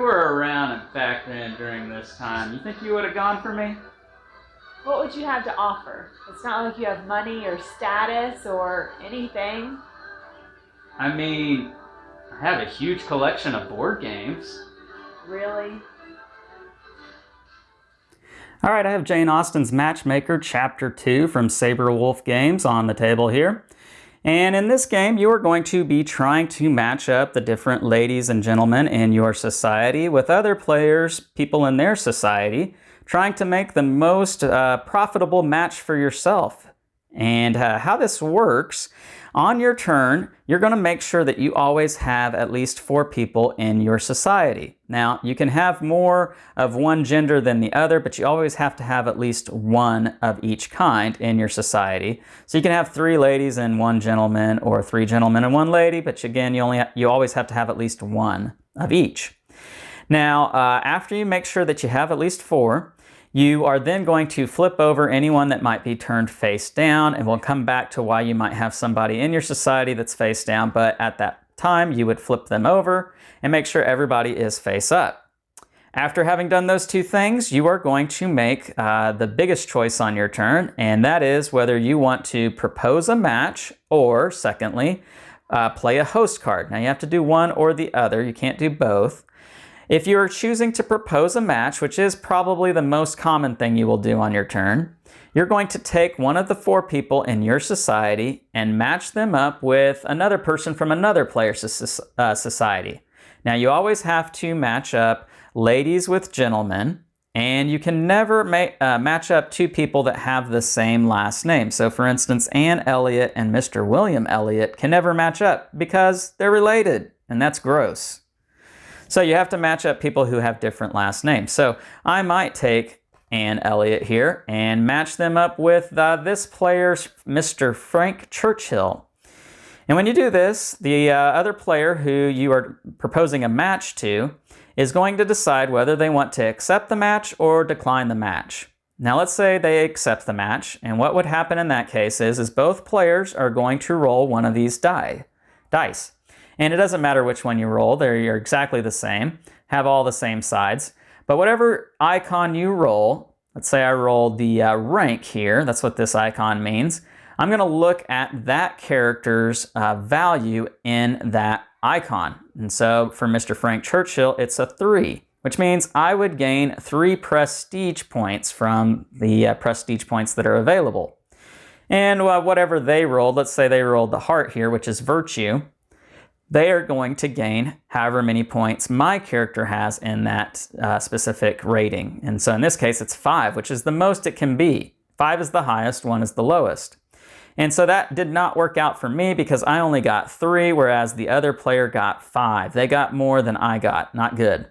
were around back then during this time, you think you would have gone for me? What would you have to offer? It's not like you have money or status or anything. I mean, I have a huge collection of board games. Really? All right, I have Jane Austen's Matchmaker Chapter 2 from Sabrewolf Games on the table here. And in this game, you are going to be trying to match up the different ladies and gentlemen in your society with other players, people in their society, trying to make the most profitable match for yourself. And how this works, on your turn, you're going to make sure that you always have at least 4 people in your society. Now, you can have more of one gender than the other, but you always have to have at least one of each kind in your society. So you can have 3 ladies and 1 gentleman, or 3 gentlemen and 1 lady, but again, you always have to have at least 1 of each. Now, after you make sure that you have at least 4, you are then going to flip over anyone that might be turned face down, and we'll come back to why you might have somebody in your society that's face down, but at that time you would flip them over and make sure everybody is face up. After having done those 2 things, you are going to make the biggest choice on your turn, and that is whether you want to propose a match or, secondly, play a host card. Now you have to do one or the other, you can't do both. If you are choosing to propose a match, which is probably the most common thing you will do on your turn, you're going to take one of the 4 people in your society and match them up with another person from another player's society. Now, you always have to match up ladies with gentlemen, and you can never match up 2 people that have the same last name. So, for instance, Anne Elliot and Mr. William Elliot can never match up because they're related, and that's gross. So you have to match up people who have different last names. So I might take Anne Elliot here and match them up with this player's Mr. Frank Churchill. And when you do this, the other player who you are proposing a match to is going to decide whether they want to accept the match or decline the match. Now let's say they accept the match, and what would happen in that case is both players are going to roll one of these dice. And it doesn't matter which one you roll, they're exactly the same, have all the same sides. But whatever icon you roll, let's say I rolled the rank here, that's what this icon means, I'm going to look at that character's value in that icon. And so for Mr. Frank Churchill, it's a 3, which means I would gain 3 prestige points from the prestige points that are available. And whatever they rolled, let's say they rolled the heart here, which is virtue, they are going to gain however many points my character has in that specific rating. And so in this case, it's 5, which is the most it can be. 5 is the highest, 1 is the lowest. And so that did not work out for me because I only got 3, whereas the other player got 5. They got more than I got. Not good.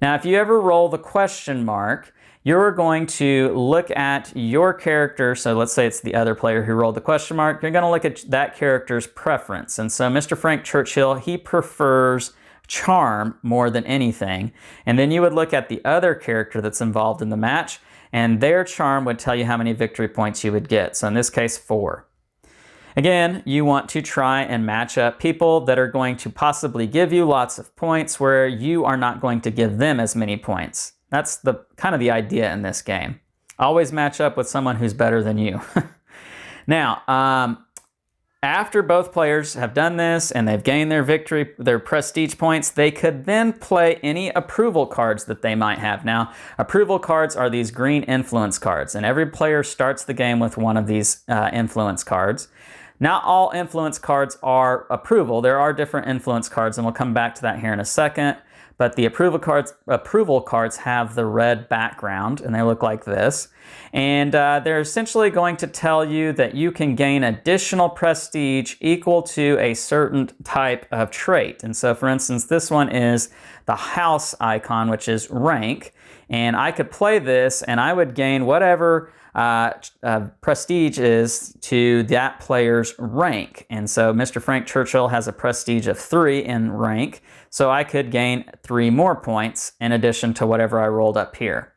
Now, if you ever roll the question mark, you're going to look at your character. So let's say it's the other player who rolled the question mark. You're going to look at that character's preference. And so Mr. Frank Churchill, he prefers charm more than anything. And then you would look at the other character that's involved in the match, and their charm would tell you how many victory points you would get. So in this case, 4. Again, you want to try and match up people that are going to possibly give you lots of points where you are not going to give them as many points. That's the kind of the idea in this game. Always match up with someone who's better than you. Now, after both players have done this and they've gained their prestige points, they could then play any approval cards that they might have. Now, approval cards are these green influence cards, and every player starts the game with one of these influence cards. Not all influence cards are approval. There are different influence cards, and we'll come back to that here in a second. But the approval cards have the red background, and they look like this. And they're essentially going to tell you that you can gain additional prestige equal to a certain type of trait. And so, for instance, this one is the house icon, which is rank. And I could play this, and I would gain whatever prestige is to that player's rank. And so Mr. Frank Churchill has a prestige of 3 in rank, so I could gain 3 more points in addition to whatever I rolled up here.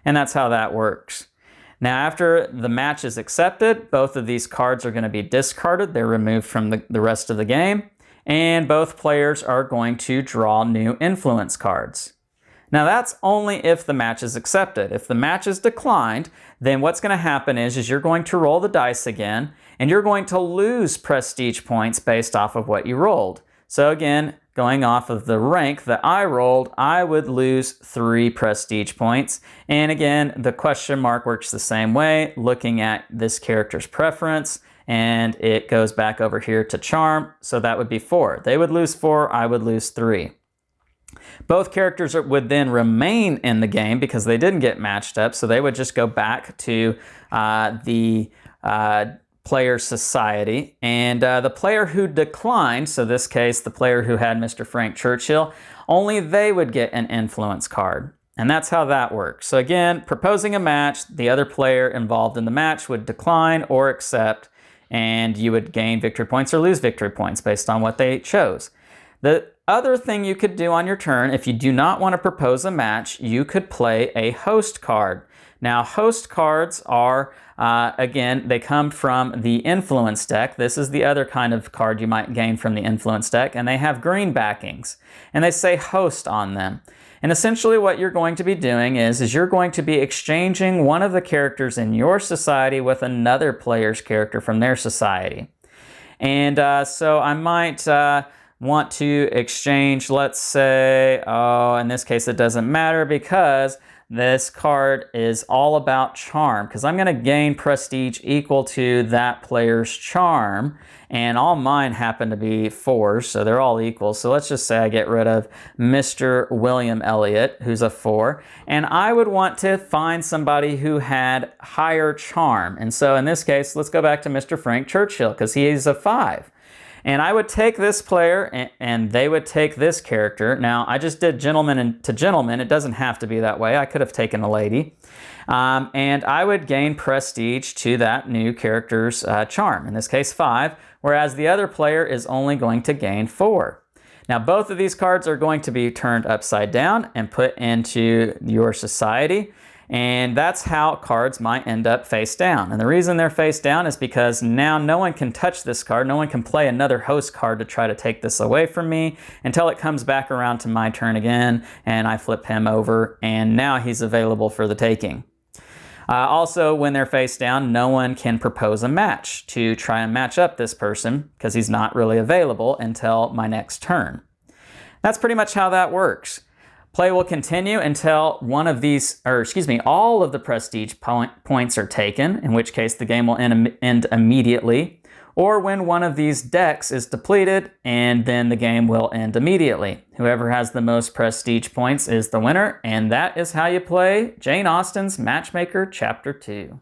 And that's how that works. Now, after the match is accepted, both of these cards are going to be discarded. They're removed from the rest of the game, and both players are going to draw new influence cards. Now that's only if the match is accepted. If the match is declined, then what's going to happen is you're going to roll the dice again, and you're going to lose prestige points based off of what you rolled. So again, going off of the rank that I rolled, I would lose 3 prestige points. And again, the question mark works the same way, looking at this character's preference, and it goes back over here to charm, so that would be 4. They would lose 4, I would lose 3. Both characters would then remain in the game because they didn't get matched up, so they would just go back to the player society, and the player who declined, so this case the player who had Mr. Frank Churchill, only they would get an influence card. And that's how that works. So again, proposing a match, the other player involved in the match would decline or accept, and you would gain victory points or lose victory points based on what they chose. The other thing you could do on your turn, if you do not want to propose a match, you could play a host card. Now, host cards are, again, they come from the influence deck. This is the other kind of card you might gain from the influence deck, and they have green backings, and they say host on them. And essentially what you're going to be doing is you're going to be exchanging one of the characters in your society with another player's character from their society. And so I might want to exchange, let's say, in this case it doesn't matter because this card is all about charm, because I'm going to gain prestige equal to that player's charm, and all mine happen to be 4s, so they're all equal. So let's just say I get rid of Mr. William Elliot, who's a 4, and I would want to find somebody who had higher charm. And so in this case, let's go back to Mr. Frank Churchill, because he is a 5. And I would take this player, and they would take this character. Now, I just did gentleman to gentleman. It doesn't have to be that way. I could have taken a lady. And I would gain prestige to that new character's charm, in this case 5, whereas the other player is only going to gain 4. Now, both of these cards are going to be turned upside down and put into your society. And that's how cards might end up face down. And the reason they're face down is because now no one can touch this card. No one can play another host card to try to take this away from me until it comes back around to my turn again and I flip him over, and now he's available for the taking. Also, when they're face down, no one can propose a match to try and match up this person because he's not really available until my next turn. That's pretty much how that works. Play will continue until all of the prestige points are taken, in which case the game will end immediately, or when one of these decks is depleted, and then the game will end immediately. Whoever has the most prestige points is the winner, and that is how you play Jane Austen's Matchmaker Chapter 2.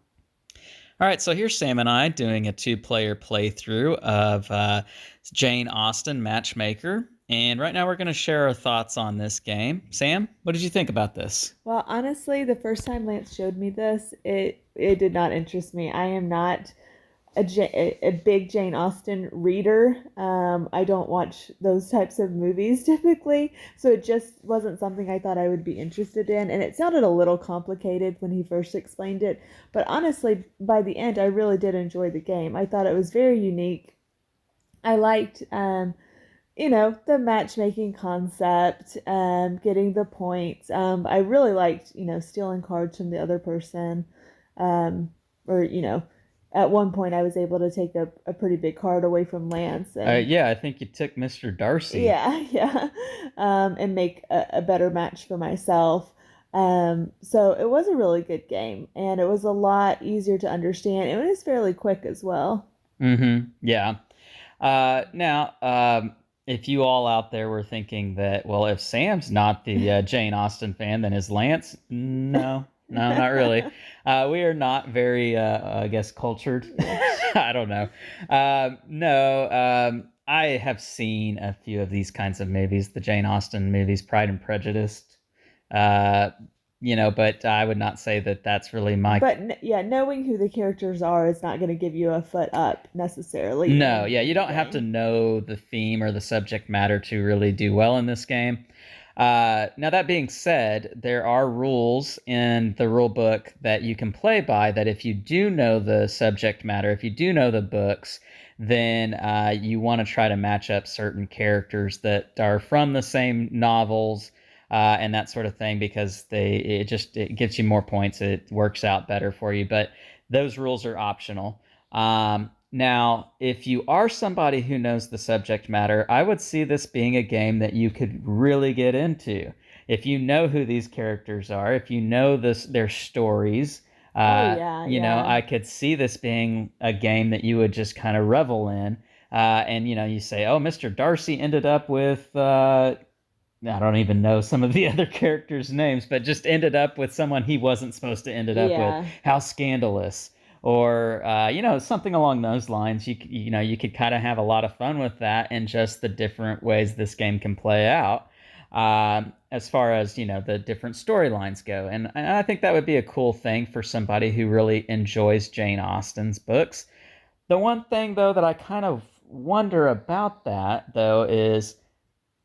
All right, so here's Sam and I doing a 2-player playthrough of Jane Austen Matchmaker. And right now we're going to share our thoughts on this game. Sam, what did you think about this? Well, honestly, the first time Lance showed me this, it did not interest me. I am not a big Jane Austen reader. I don't watch those types of movies typically, so it just wasn't something I thought I would be interested in. And it sounded a little complicated when he first explained it. But honestly, by the end, I really did enjoy the game. I thought it was very unique. I liked... the matchmaking concept, getting the points. I really liked, stealing cards from the other person. At one point I was able to take a pretty big card away from Lance. And, yeah, I think you took Mr. Darcy. Yeah. And make a better match for myself. So it was a really good game, and it was a lot easier to understand. It was fairly quick as well. Mm-hmm. Yeah. Now, if you all out there were thinking that, well, if Sam's not the Jane Austen fan, then is Lance? No, not really. We are not very, cultured. I don't know. I have seen a few of these kinds of movies, the Jane Austen movies, Pride and Prejudice. But I would not say that that's really my... But, knowing who the characters are is not going to give you a foot up, necessarily. No, you don't have to know the theme or the subject matter to really do well in this game. Now, that being said, there are rules in the rule book that you can play by that if you do know the subject matter, if you do know the books, then you want to try to match up certain characters that are from the same novels, and that sort of thing, because it gives you more points. It works out better for you. But those rules are optional. Now, if you are somebody who knows the subject matter, I would see this being a game that you could really get into. If you know who these characters are, if you know their stories, I could see this being a game that you would just kind of revel in. And you say, oh, Mr. Darcy ended up with, I don't even know some of the other characters' names, but just ended up with someone he wasn't supposed to end up with. How scandalous. Or, something along those lines. You could kind of have a lot of fun with that, and just the different ways this game can play out. As far as, the different storylines go. And I think that would be a cool thing for somebody who really enjoys Jane Austen's books. The one thing, though, that I kind of wonder about that, though, is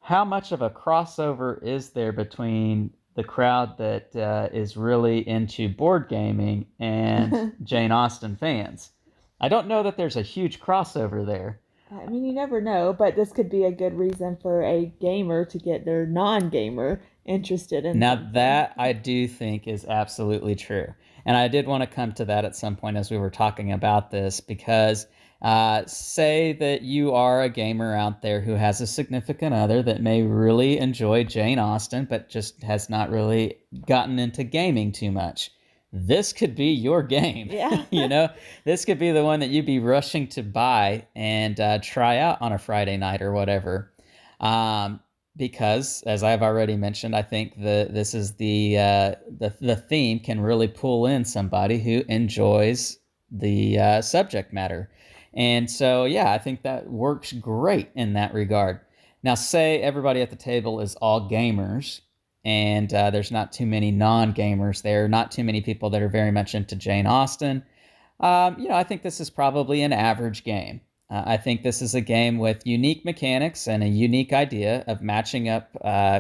how much of a crossover is there between the crowd that is really into board gaming and Jane Austen fans? I don't know that there's a huge crossover there. I mean, you never know, but this could be a good reason for a gamer to get their non-gamer interested in Now, something. that I do think is absolutely true. And I did want to come to that at some point as we were talking about this, because say that you are a gamer out there who has a significant other that may really enjoy Jane Austen, but just has not really gotten into gaming too much. This could be your game. Yeah. This could be the one that you'd be rushing to buy and try out on a Friday night or whatever. Because, as I've already mentioned, I think this is the theme can really pull in somebody who enjoys the subject matter. And so, yeah, I think that works great in that regard. Now, say everybody at the table is all gamers, and there's not too many non-gamers there, not too many people that are very much into Jane Austen. I think this is probably an average game. I think this is a game with unique mechanics and a unique idea of matching up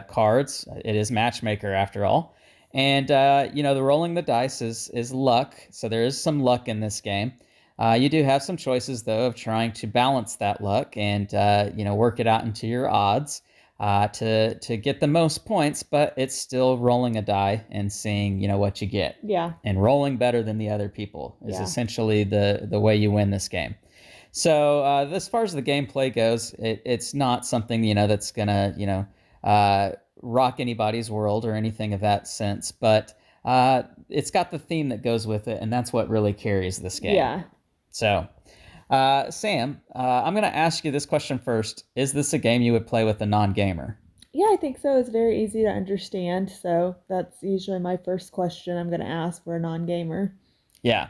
cards. It is Matchmaker, after all. And, the rolling the dice is luck, so there is some luck in this game. You do have some choices, though, of trying to balance that luck and, work it out into your odds to get the most points, but it's still rolling a die and seeing, what you get. Yeah. And rolling better than the other people is essentially the way you win this game. So as far as the gameplay goes, it's not something, that's going to, rock anybody's world or anything of that sense, but it's got the theme that goes with it, and that's what really carries this game. Yeah. So, Sam, I'm going to ask you this question first. Is this a game you would play with a non-gamer? Yeah, I think so. It's very easy to understand, so that's usually my first question I'm going to ask for a non-gamer. Yeah.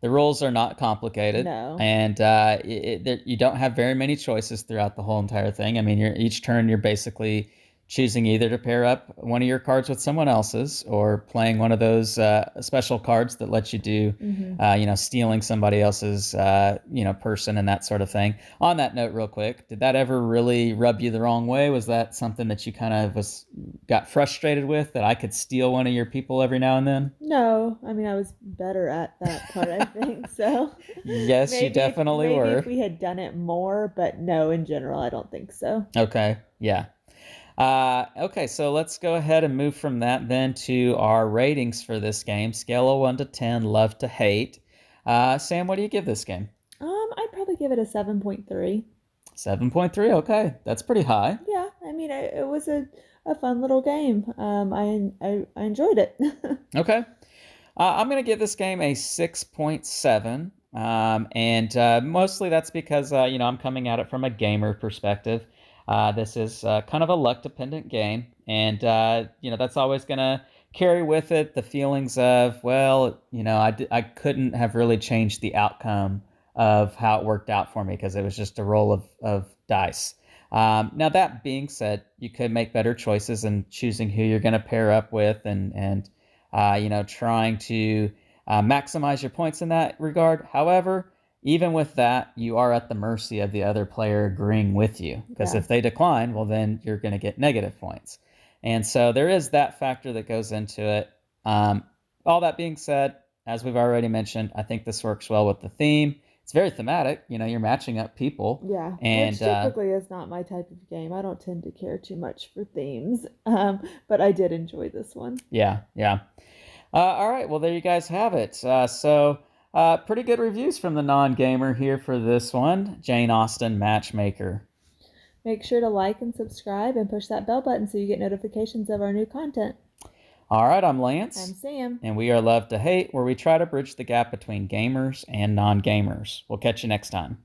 The rules are not complicated. No. And you don't have very many choices throughout the whole entire thing. I mean, each turn you're basically choosing either to pair up one of your cards with someone else's, or playing one of those special cards that lets you do, stealing somebody else's, person and that sort of thing. On that note, real quick, did that ever really rub you the wrong way? Was that something that you kind of got frustrated with, that I could steal one of your people every now and then? No, I mean, I was better at that part, I think, so. Yes, you definitely were. Maybe if we had done it more, but no, in general, I don't think so. Okay, yeah. Okay, so let's go ahead and move from that then to our ratings for this game. Scale of 1 to 10, love to hate. Sam, what do you give this game? I'd probably give it a 7.3. 7.3, okay. That's pretty high. Yeah, I mean, it was a fun little game. I enjoyed it. Okay. I'm going to give this game a 6.7. And mostly that's because, I'm coming at it from a gamer perspective. This is kind of a luck-dependent game, and that's always going to carry with it the feelings of, well, I couldn't have really changed the outcome of how it worked out for me, because it was just a roll of dice. Now, that being said, you could make better choices in choosing who you're going to pair up with, and trying to maximize your points in that regard. However, even with that, you are at the mercy of the other player agreeing with you, because if they decline, well, then you're going to get negative points. And so there is that factor that goes into it. All that being said, as we've already mentioned, I think this works well with the theme. it's very thematic. You know, you're matching up people. Yeah, And which typically is not my type of game. I don't tend to care too much for themes, but I did enjoy this one. yeah. All right, well, there you guys have it. Pretty good reviews from the non-gamer here for this one, Jane Austen Matchmaker. Make sure to like and subscribe and push that bell button so you get notifications of our new content. All right, I'm Lance. I'm Sam. And we are Love to Hate, where we try to bridge the gap between gamers and non-gamers. We'll catch you next time.